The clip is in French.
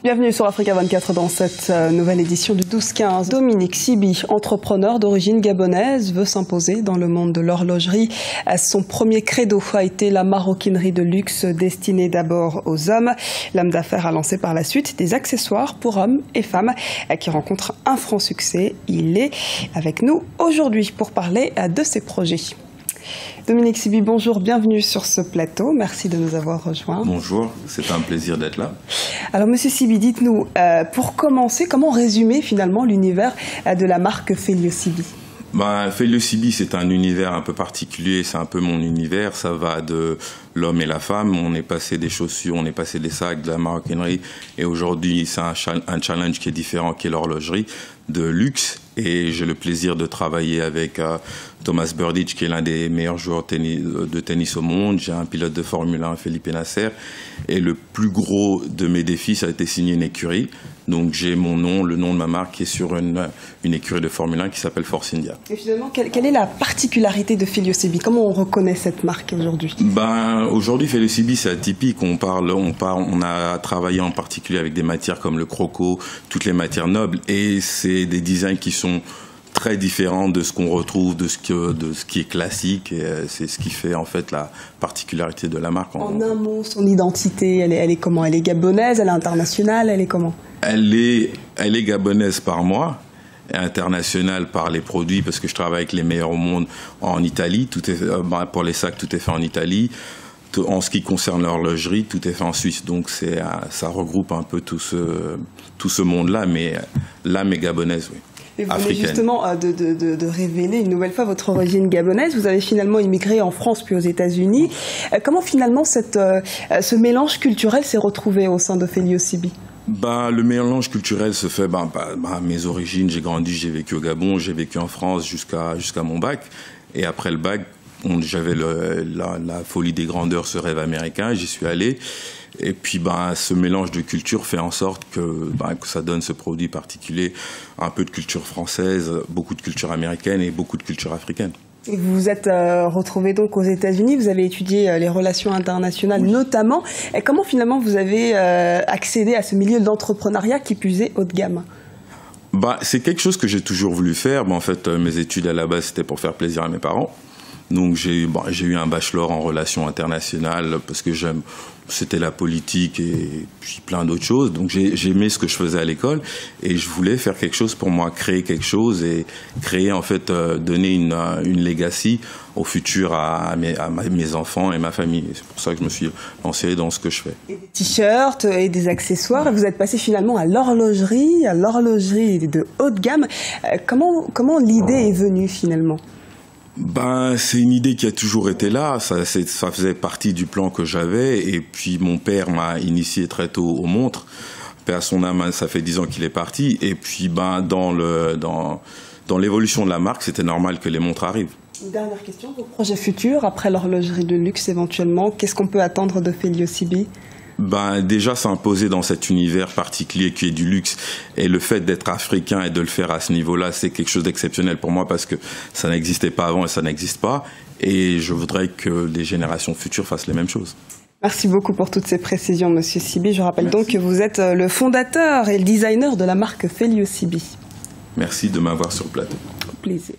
Bienvenue sur Africa 24 dans cette nouvelle édition du 12-15. Dominique Sibi, entrepreneur d'origine gabonaise, veut s'imposer dans le monde de l'horlogerie. Son premier credo a été la maroquinerie de luxe destinée d'abord aux hommes. L'homme d'affaires a lancé par la suite des accessoires pour hommes et femmes qui rencontrent un franc succès. Il est avec nous aujourd'hui pour parler de ses projets. Dominique Sibi, bonjour, bienvenue sur ce plateau. Merci de nous avoir rejoints. Bonjour, c'est un plaisir d'être là. Alors, Monsieur Sibi, dites-nous, pour commencer, comment résumer finalement l'univers de la marque Felio Sibi? Felio Sibi, c'est un univers un peu particulier, c'est un peu mon univers. Ça va de l'homme et la femme. On est passé des chaussures, on est passé des sacs, de la maroquinerie. Et aujourd'hui, c'est un challenge qui est différent, qui est l'horlogerie de luxe. Et j'ai le plaisir de travailler avec Thomas Berdych, qui est l'un des meilleurs joueurs de tennis au monde. J'ai un pilote de Formule 1, Felipe Nasser. Et le plus gros de mes défis, ça a été signer une écurie. Donc j'ai mon nom, le nom de ma marque, qui est sur une écurie de Formule 1 qui s'appelle Force India. Et finalement, quelle est la particularité de Felio Sibi? Comment on reconnaît cette marque aujourd'hui? Aujourd'hui, Felio Sibi, c'est atypique. On a travaillé en particulier avec des matières comme le croco, toutes les matières nobles. Et c'est des designs qui sont très différents de ce qu'on retrouve, de ce qui est classique. Et c'est ce qui fait en fait la particularité de la marque. En un mot, son identité, elle est comment? Elle est gabonaise, elle est internationale, elle est comment? Elle est gabonaise par moi, et internationale par les produits, parce que je travaille avec les meilleurs au monde en Italie. Tout est, pour les sacs, tout est fait en Italie. En ce qui concerne l'horlogerie, tout est fait en Suisse. Donc ça regroupe un peu tout ce monde-là, mais l'âme est gabonaise, oui. Et vous venez justement de révéler une nouvelle fois votre origine gabonaise. Vous avez finalement immigré en France puis aux États-Unis. Comment finalement ce mélange culturel s'est retrouvé au sein de Felio Sibi? Le mélange culturel se fait, mes origines, j'ai grandi, j'ai vécu au Gabon, j'ai vécu en France jusqu'à mon bac. Et après le bac, j'avais la folie des grandeurs, ce rêve américain, j'y suis allé. Et puis ce mélange de culture fait en sorte que ça donne ce produit particulier, un peu de culture française, beaucoup de culture américaine et beaucoup de culture africaine. Et vous vous êtes retrouvé donc aux États-Unis, vous avez étudié les relations internationales notamment. Et comment finalement vous avez accédé à ce milieu d'entrepreneuriat qui plus est haut de gamme? C'est quelque chose que j'ai toujours voulu faire. En fait, mes études à la base, c'était pour faire plaisir à mes parents. Donc j'ai eu un bachelor en relations internationales parce que c'était la politique et puis plein d'autres choses. Donc j'aimais ce que je faisais à l'école et je voulais faire quelque chose pour moi, créer quelque chose et créer en fait, donner une legacy au futur à mes enfants et ma famille. C'est pour ça que je me suis lancé dans ce que je fais. Et des t-shirts et des accessoires. Vous êtes passé finalement à l'horlogerie de haut de gamme. Comment l'idée est venue finalement? C'est une idée qui a toujours été là, ça faisait partie du plan que j'avais, et puis mon père m'a initié très tôt aux montres. Père à son âme, ça fait 10 ans qu'il est parti, et puis dans l'évolution de la marque, c'était normal que les montres arrivent. Une dernière question, vos projets futurs, après l'horlogerie de luxe éventuellement, qu'est-ce qu'on peut attendre de Felio Sibi? Déjà s'imposer dans cet univers particulier qui est du luxe, et le fait d'être africain et de le faire à ce niveau-là, c'est quelque chose d'exceptionnel pour moi parce que ça n'existait pas avant et ça n'existe pas, et je voudrais que les générations futures fassent les mêmes choses. Merci beaucoup pour toutes ces précisions, Monsieur Sibi. Je rappelle donc que vous êtes le fondateur et le designer de la marque Felio Sibi. Merci de m'avoir sur le plateau. Au plaisir.